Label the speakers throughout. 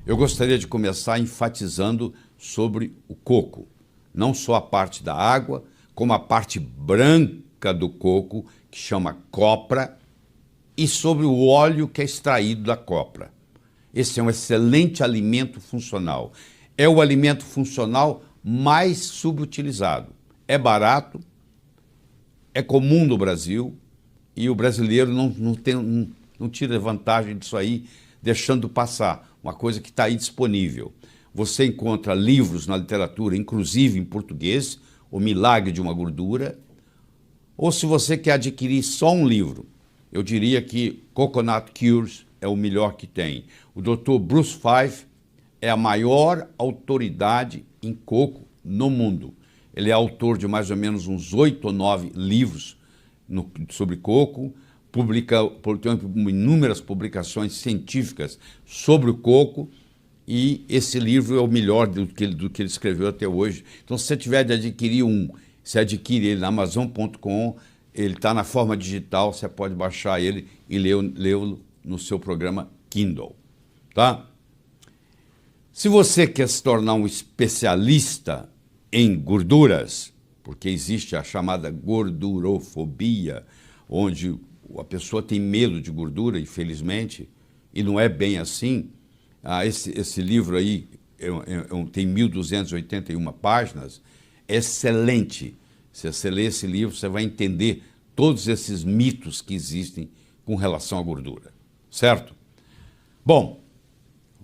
Speaker 1: Eu gostaria de começar enfatizando sobre o coco. Não só a parte da água, como a parte branca do coco, que chama copra, e sobre o óleo que é extraído da copra. Esse é um excelente alimento funcional. É o alimento funcional mais subutilizado. É barato, é comum no Brasil, e o brasileiro não tira vantagem disso aí, deixando passar. Uma coisa que está aí disponível. Você encontra livros na literatura, inclusive em português, O Milagre de uma Gordura, ou se você quer adquirir só um livro, eu diria que Coconut Cures é o melhor que tem. O Dr. Bruce Fife é a maior autoridade em coco no mundo. Ele é autor de mais ou menos uns 8 ou 9 livros sobre coco, tem inúmeras publicações científicas sobre o coco, e esse livro é o melhor do que ele escreveu até hoje. Então, se você tiver de adquirir você adquire ele na Amazon.com, ele está na forma digital, você pode baixar ele e lê-lo no seu programa Kindle, tá? Se você quer se tornar um especialista em gorduras, porque existe a chamada gordurofobia, onde a pessoa tem medo de gordura, infelizmente, e não é bem assim. Esse livro aí tem 1.281 páginas, é excelente. Se você ler esse livro, você vai entender todos esses mitos que existem com relação à gordura, certo? Bom,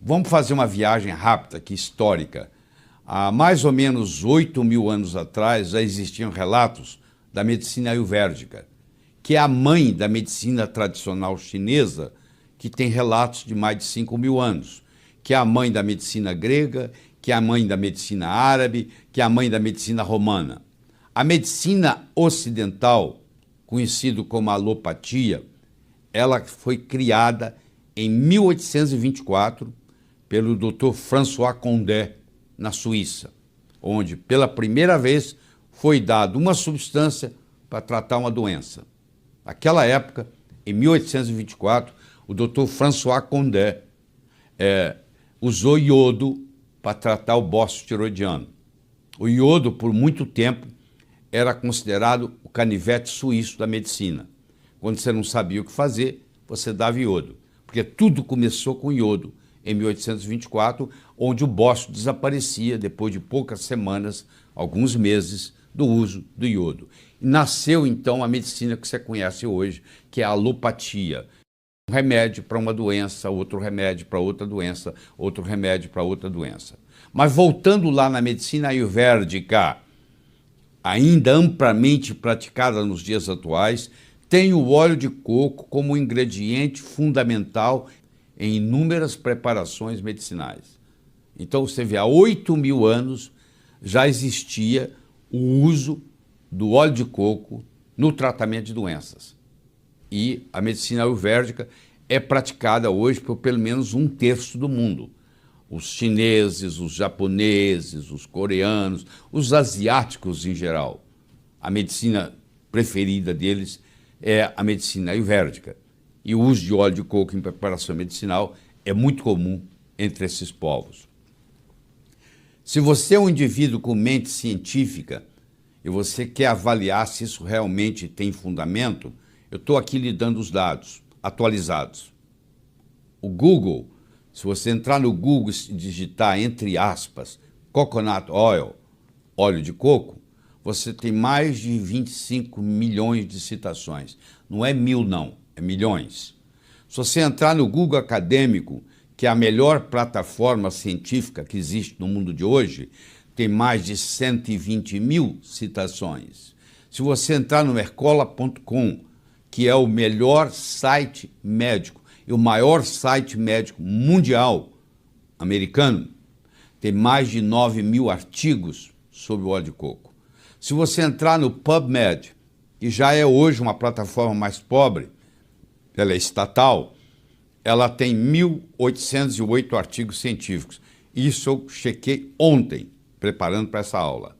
Speaker 1: vamos fazer uma viagem rápida aqui, histórica. Há mais ou menos 8.000 anos atrás já existiam relatos da medicina ayurvédica, que é a mãe da medicina tradicional chinesa, que tem relatos de mais de 5.000 anos, que é a mãe da medicina grega, que é a mãe da medicina árabe, que é a mãe da medicina romana. A medicina ocidental, conhecida como alopatia, ela foi criada em 1824 pelo Dr. François Condé, na Suíça, onde pela primeira vez foi dada uma substância para tratar uma doença. Naquela época, em 1824, o Dr. François Condé usou iodo para tratar o bócio tiroidiano. O iodo, por muito tempo, era considerado o canivete suíço da medicina. Quando você não sabia o que fazer, você dava iodo, porque tudo começou com iodo, em 1824, onde o bócio desaparecia depois de poucas semanas, alguns meses, do uso do iodo. E nasceu, então, a medicina que você conhece hoje, que é a alopatia. Um remédio para uma doença, outro remédio para outra doença, outro remédio para outra doença. Mas voltando lá na medicina ayurvédica, ainda amplamente praticada nos dias atuais, tem o óleo de coco como ingrediente fundamental em inúmeras preparações medicinais. Então, você vê, há 8.000 anos já existia o uso do óleo de coco no tratamento de doenças. E a medicina ayurvédica é praticada hoje por pelo menos 1/3 do mundo. Os chineses, os japoneses, os coreanos, os asiáticos em geral. A medicina preferida deles é a medicina ayurvédica. E o uso de óleo de coco em preparação medicinal é muito comum entre esses povos. Se você é um indivíduo com mente científica e você quer avaliar se isso realmente tem fundamento, eu estou aqui lhe dando os dados atualizados. O Google, se você entrar no Google e digitar, entre aspas, coconut oil, óleo de coco, você tem mais de 25 milhões de citações. Não é 1.000, não, é milhões. Se você entrar no Google Acadêmico, que é a melhor plataforma científica que existe no mundo de hoje, tem mais de 120.000 citações. Se você entrar no mercola.com, que é o melhor site médico e o maior site médico mundial americano, tem mais de 9.000 artigos sobre o óleo de coco. Se você entrar no PubMed, que já é hoje uma plataforma mais pobre, ela é estatal, ela tem 1.808 artigos científicos. Isso eu chequei ontem, preparando para essa aula.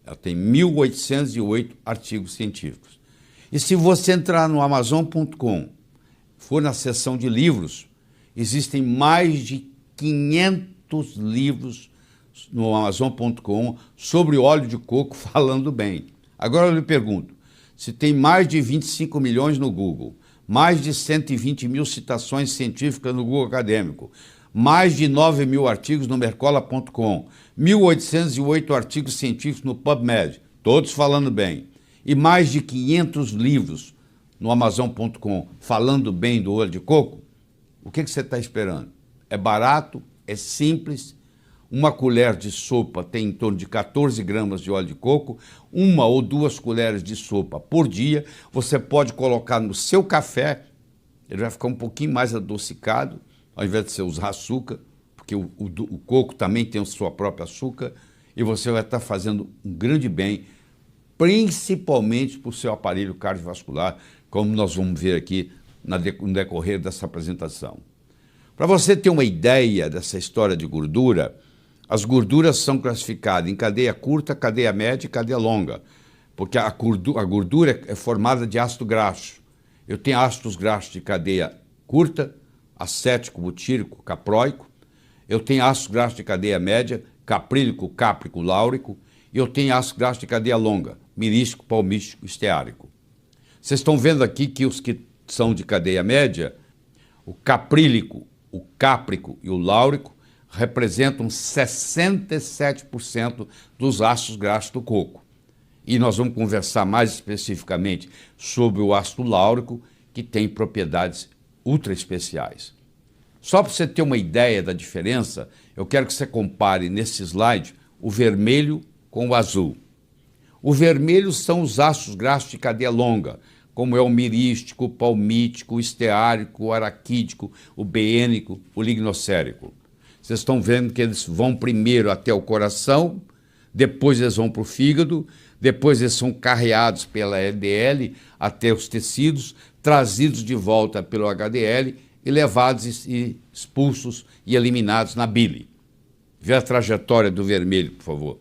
Speaker 1: Ela tem 1.808 artigos científicos. E se você entrar no Amazon.com, for na seção de livros, existem mais de 500 livros no Amazon.com sobre óleo de coco falando bem. Agora eu lhe pergunto, se tem mais de 25 milhões no Google, mais de 120 mil citações científicas no Google Acadêmico, mais de 9 mil artigos no Mercola.com, 1.808 artigos científicos no PubMed, todos falando bem, e mais de 500 livros no Amazon.com falando bem do óleo de coco, o que você está esperando? É barato, é simples. Uma colher de sopa tem em torno de 14 gramas de óleo de coco, 1 ou 2 colheres de sopa por dia. Você pode colocar no seu café, ele vai ficar um pouquinho mais adocicado, ao invés de você usar açúcar, porque o coco também tem a sua própria açúcar, e você vai estar fazendo um grande bem, principalmente para o seu aparelho cardiovascular, como nós vamos ver aqui no decorrer dessa apresentação. Para você ter uma ideia dessa história de gordura, as gorduras são classificadas em cadeia curta, cadeia média e cadeia longa, porque a gordura é formada de ácido graxo. Eu tenho ácidos graxos de cadeia curta, acético, butírico, capróico. Eu tenho ácido graxo de cadeia média, caprílico, cáprico, láurico. E eu tenho ácido graxo de cadeia longa, mirístico, palmístico, esteárico. Vocês estão vendo aqui que os que são de cadeia média, o caprílico, o cáprico e o láurico, representam 67% dos ácidos graxos do coco. E nós vamos conversar mais especificamente sobre o ácido láurico, que tem propriedades ultra especiais. Só para você ter uma ideia da diferença, eu quero que você compare nesse slide o vermelho com o azul. O vermelho são os ácidos graxos de cadeia longa, como é o mirístico, o palmítico, o esteárico, o araquídico, o beênico, o lignocérico. Vocês estão vendo que eles vão primeiro até o coração, depois eles vão para o fígado, depois eles são carreados pela LDL até os tecidos, trazidos de volta pelo HDL e levados e expulsos e eliminados na bile. Vê a trajetória do vermelho, por favor.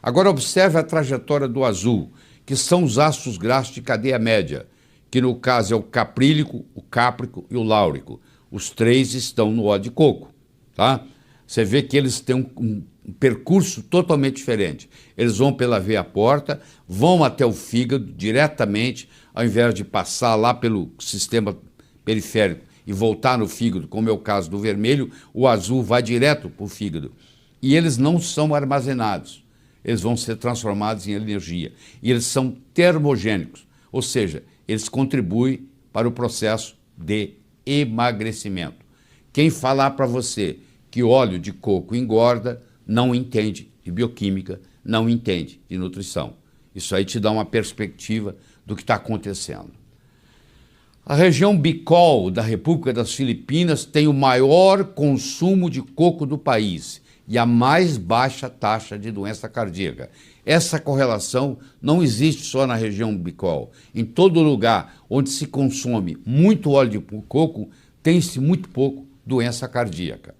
Speaker 1: Agora observe a trajetória do azul, que são os ácidos graxos de cadeia média, que no caso é o caprílico, o cáprico e o láurico. Os três estão no óleo de coco. Tá? Você vê que eles têm um percurso totalmente diferente. Eles vão pela veia porta, vão até o fígado diretamente, ao invés de passar lá pelo sistema periférico e voltar no fígado, como é o caso do vermelho, o azul vai direto para o fígado. E eles não são armazenados, eles vão ser transformados em energia. E eles são termogênicos, ou seja, eles contribuem para o processo de emagrecimento. Quem falar para você que óleo de coco engorda, não entende de bioquímica, não entende de nutrição. Isso aí te dá uma perspectiva do que está acontecendo. A região Bicol da República das Filipinas tem o maior consumo de coco do país e a mais baixa taxa de doença cardíaca. Essa correlação não existe só na região Bicol. Em todo lugar onde se consome muito óleo de coco, tem-se muito pouco doença cardíaca.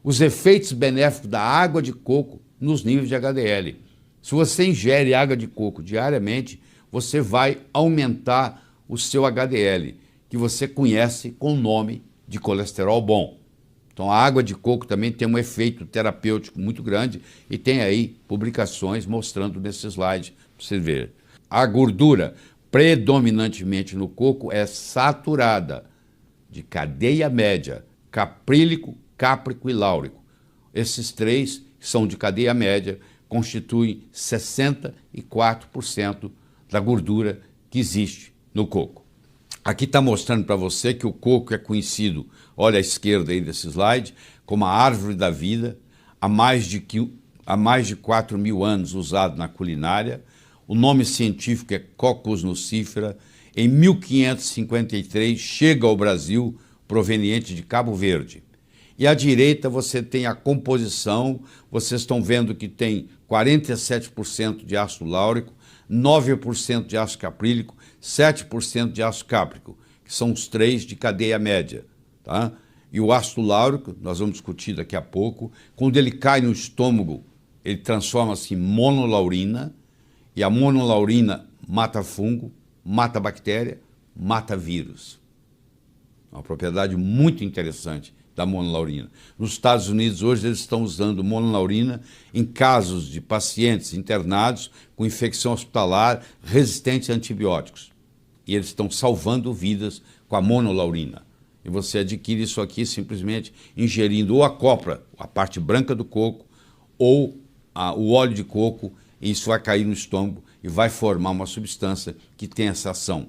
Speaker 1: Os efeitos benéficos da água de coco nos níveis de HDL. Se você ingere água de coco diariamente, você vai aumentar o seu HDL, que você conhece com o nome de colesterol bom. Então a água de coco também tem um efeito terapêutico muito grande e tem aí publicações mostrando nesse slide para você ver. A gordura predominantemente no coco é saturada, de cadeia média, caprílico, cáprico e láurico. Esses três, que são de cadeia média, constituem 64% da gordura que existe no coco. Aqui está mostrando para você que o coco é conhecido, olha à esquerda aí desse slide, como a árvore da vida, há mais de 4.000 anos usado na culinária. O nome científico é Cocos nucifera. Em 1553 chega ao Brasil, proveniente de Cabo Verde. E à direita você tem a composição, vocês estão vendo que tem 47% de ácido láurico, 9% de ácido caprílico, 7% de ácido cáprico, que são os três de cadeia média. Tá? E o ácido láurico, nós vamos discutir daqui a pouco, quando ele cai no estômago, ele transforma-se em monolaurina, e a monolaurina mata fungo, mata bactéria, mata vírus. Uma propriedade muito interessante da monolaurina. Nos Estados Unidos, hoje, eles estão usando monolaurina em casos de pacientes internados com infecção hospitalar resistente a antibióticos. E eles estão salvando vidas com a monolaurina. E você adquire isso aqui simplesmente ingerindo ou a copra, a parte branca do coco, ou o óleo de coco, e isso vai cair no estômago e vai formar uma substância que tem essa ação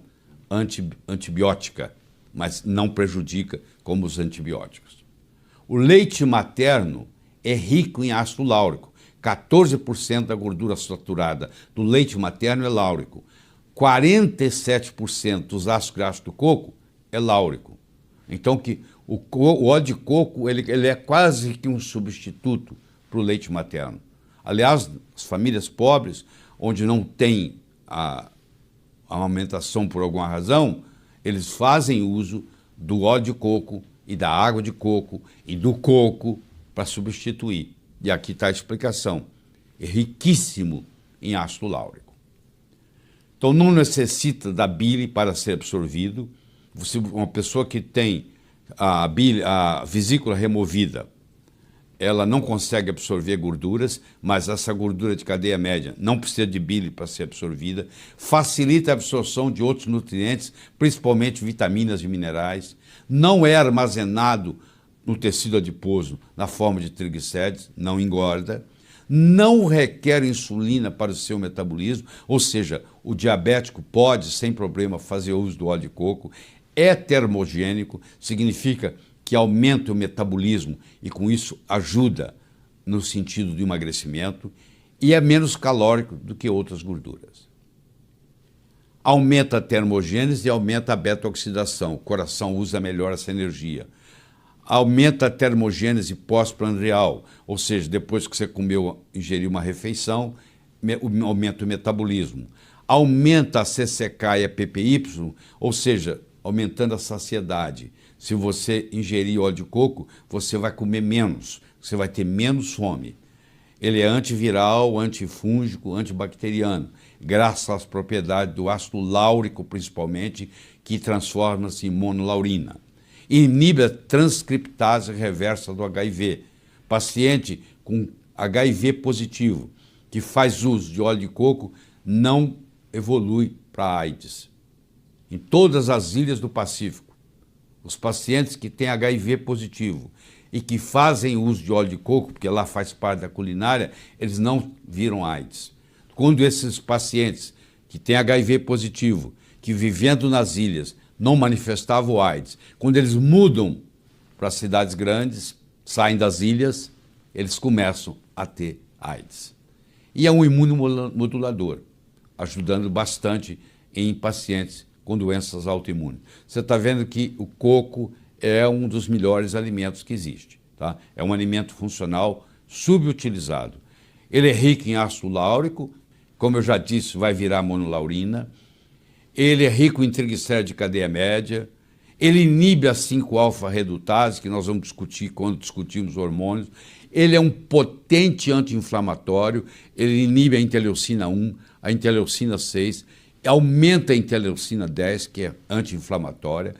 Speaker 1: antibiótica, mas não prejudica como os antibióticos. O leite materno é rico em ácido láurico. 14% da gordura saturada do leite materno é láurico. 47% dos ácidos graxos do coco é láurico. Então o óleo de coco ele é quase que um substituto para o leite materno. Aliás, as famílias pobres, onde não tem a amamentação por alguma razão, eles fazem uso do óleo de coco e da água de coco e do coco para substituir. E aqui está a explicação. É riquíssimo em ácido láurico. Então não necessita da bile para ser absorvido. Uma pessoa que tem a vesícula removida, ela não consegue absorver gorduras, mas essa gordura de cadeia média não precisa de bile para ser absorvida, facilita a absorção de outros nutrientes, principalmente vitaminas e minerais, não é armazenado no tecido adiposo na forma de triglicérides, não engorda, não requer insulina para o seu metabolismo, ou seja, o diabético pode, sem problema, fazer uso do óleo de coco, é termogênico, significa que aumenta o metabolismo e com isso ajuda no sentido do emagrecimento e é menos calórico do que outras gorduras. Aumenta a termogênese e aumenta a beta-oxidação, o coração usa melhor essa energia. Aumenta a termogênese pós-prandial, ou seja, depois que você comeu, ingeriu uma refeição, aumenta o metabolismo. Aumenta a CCK e a PPY, ou seja, aumentando a saciedade. Se você ingerir óleo de coco, você vai comer menos, você vai ter menos fome. Ele é antiviral, antifúngico, antibacteriano, graças às propriedades do ácido láurico, principalmente, que transforma-se em monolaurina. Inibe a transcriptase reversa do HIV. Paciente com HIV positivo, que faz uso de óleo de coco, não evolui para AIDS. Em todas as ilhas do Pacífico, os pacientes que têm HIV positivo e que fazem uso de óleo de coco, porque lá faz parte da culinária, eles não viram AIDS. Quando esses pacientes que têm HIV positivo, que vivendo nas ilhas, não manifestavam AIDS, quando eles mudam para cidades grandes, saem das ilhas, eles começam a ter AIDS. E é um imunomodulador, ajudando bastante em pacientes com doenças autoimunes. Você está vendo que o coco é um dos melhores alimentos que existe. Tá? É um alimento funcional subutilizado. Ele é rico em ácido láurico, como eu já disse, vai virar monolaurina. Ele é rico em triglicéridos de cadeia média. Ele inibe a 5-alfa-redutase, que nós vamos discutir quando discutirmos hormônios. Ele é um potente anti-inflamatório. Ele inibe a interleucina 1, a interleucina 6, aumenta a interleucina 10, que é anti-inflamatória.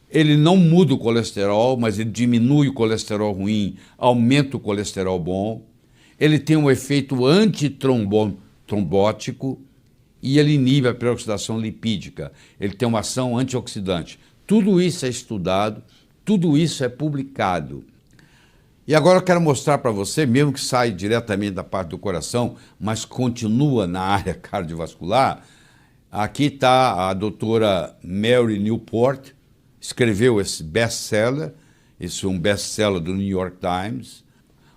Speaker 1: Ele não muda o colesterol, mas ele diminui o colesterol ruim, aumenta o colesterol bom. Ele tem um efeito antitrombótico e ele inibe a peroxidação lipídica. Ele tem uma ação antioxidante. Tudo isso é estudado, tudo isso é publicado. E agora eu quero mostrar para você, mesmo que saia diretamente da parte do coração, mas continua na área cardiovascular. Aqui está a doutora Mary Newport, escreveu esse best-seller, esse é um best-seller do New York Times,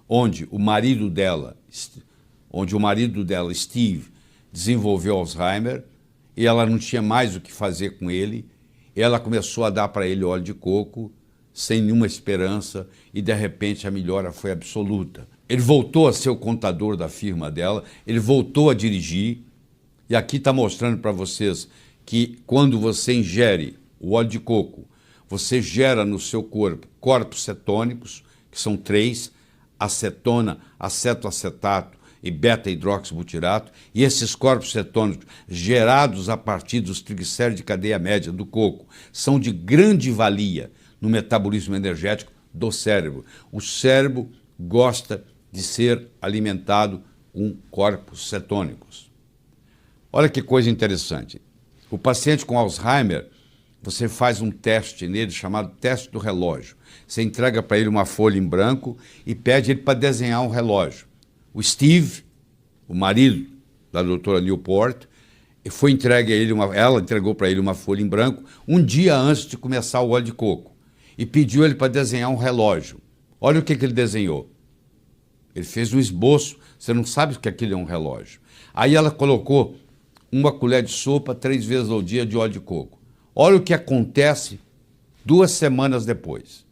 Speaker 1: onde o marido dela, Steve, desenvolveu Alzheimer e ela não tinha mais o que fazer com ele. Ela começou a dar para ele óleo de coco, sem nenhuma esperança, e de repente a melhora foi absoluta. Ele voltou a ser o contador da firma dela, ele voltou a dirigir, e aqui está mostrando para vocês que quando você ingere o óleo de coco, você gera no seu corpo corpos cetônicos, que são 3, acetona, acetoacetato e beta-hidroxibutirato, e esses corpos cetônicos gerados a partir dos triglicéridos de cadeia média do coco são de grande valia no metabolismo energético do cérebro. O cérebro gosta de ser alimentado com corpos cetônicos. Olha que coisa interessante. O paciente com Alzheimer, você faz um teste nele chamado teste do relógio. Você entrega para ele uma folha em branco e pede ele para desenhar um relógio. O Steve, o marido da doutora Newport, foi entregue a ele ela entregou para ele uma folha em branco um dia antes de começar o óleo de coco e pediu ele para desenhar um relógio. Olha o que ele desenhou. Ele fez um esboço, você não sabe que aquilo é um relógio. Aí ela colocou uma colher de sopa 3 vezes ao dia de óleo de coco. Olha o que acontece 2 semanas depois.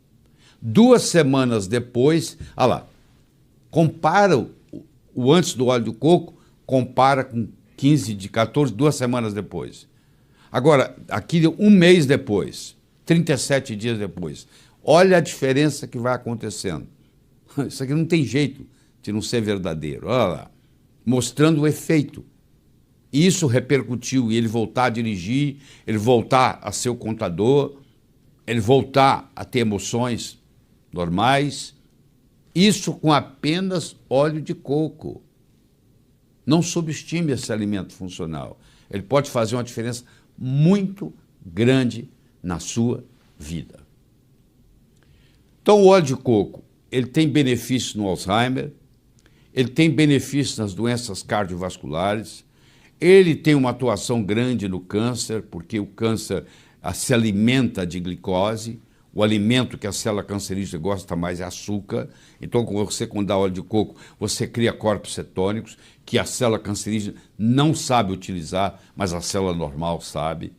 Speaker 1: 2 semanas depois, olha lá, compara o antes do óleo de coco, compara com 2 semanas depois. Agora, aqui 1 mês depois, 37 dias depois, olha a diferença que vai acontecendo. Isso aqui não tem jeito de não ser verdadeiro. Olha lá, mostrando o efeito. Isso repercutiu e ele voltar a dirigir, ele voltar a ser o contador, ele voltar a ter emoções normais. Isso com apenas óleo de coco. Não subestime esse alimento funcional. Ele pode fazer uma diferença muito grande na sua vida. Então, o óleo de coco, ele tem benefícios no Alzheimer, ele tem benefícios nas doenças cardiovasculares, ele tem uma atuação grande no câncer, porque o câncer se alimenta de glicose, o alimento que a célula cancerígena gosta mais é açúcar. Então, quando dá óleo de coco, você cria corpos cetônicos, que a célula cancerígena não sabe utilizar, mas a célula normal sabe.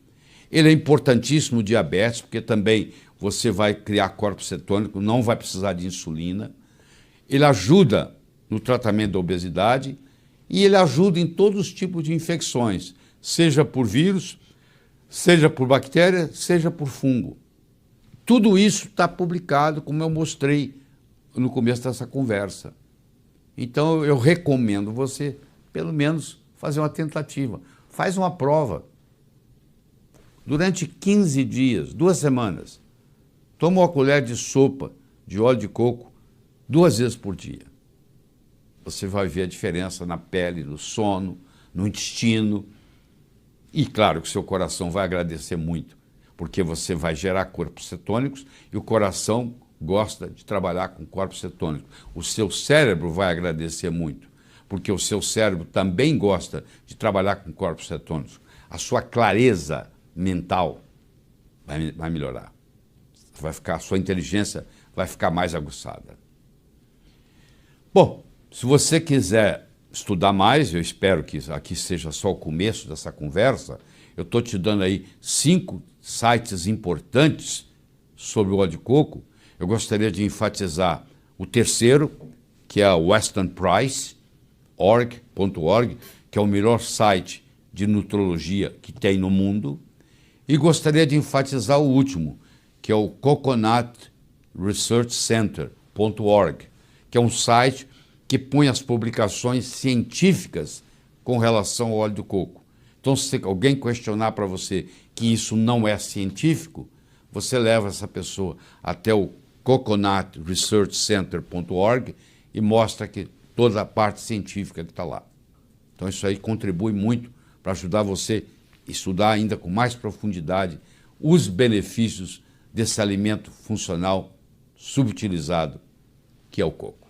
Speaker 1: Ele é importantíssimo no diabetes, porque também você vai criar corpos cetônicos, não vai precisar de insulina. Ele ajuda no tratamento da obesidade e ele ajuda em todos os tipos de infecções, seja por vírus, seja por bactéria, seja por fungo. Tudo isso está publicado, como eu mostrei no começo dessa conversa. Então, eu recomendo você, pelo menos, fazer uma tentativa. Faz uma prova. Durante 15 dias, 2 semanas, toma uma colher de sopa de óleo de coco 2 vezes por dia. Você vai ver a diferença na pele, no sono, no intestino. E claro que o seu coração vai agradecer muito, porque você vai gerar corpos cetônicos e o coração gosta de trabalhar com corpos cetônicos. O seu cérebro vai agradecer muito, porque o seu cérebro também gosta de trabalhar com corpos cetônicos. A sua clareza mental vai melhorar. A sua inteligência vai ficar mais aguçada. Bom, se você quiser estudar mais, eu espero que aqui seja só o começo dessa conversa, eu estou te dando aí 5 sites importantes sobre o óleo de coco. Eu gostaria de enfatizar o terceiro, que é o westernprice.org, que é o melhor site de nutrologia que tem no mundo. E gostaria de enfatizar o último, que é o coconutresearchcenter.org, que é um site que põe as publicações científicas com relação ao óleo de coco. Então, se alguém questionar para você que isso não é científico, você leva essa pessoa até o coconutresearchcenter.org e mostra que toda a parte científica que está lá. Então, isso aí contribui muito para ajudar você a estudar ainda com mais profundidade os benefícios desse alimento funcional subutilizado que é o coco.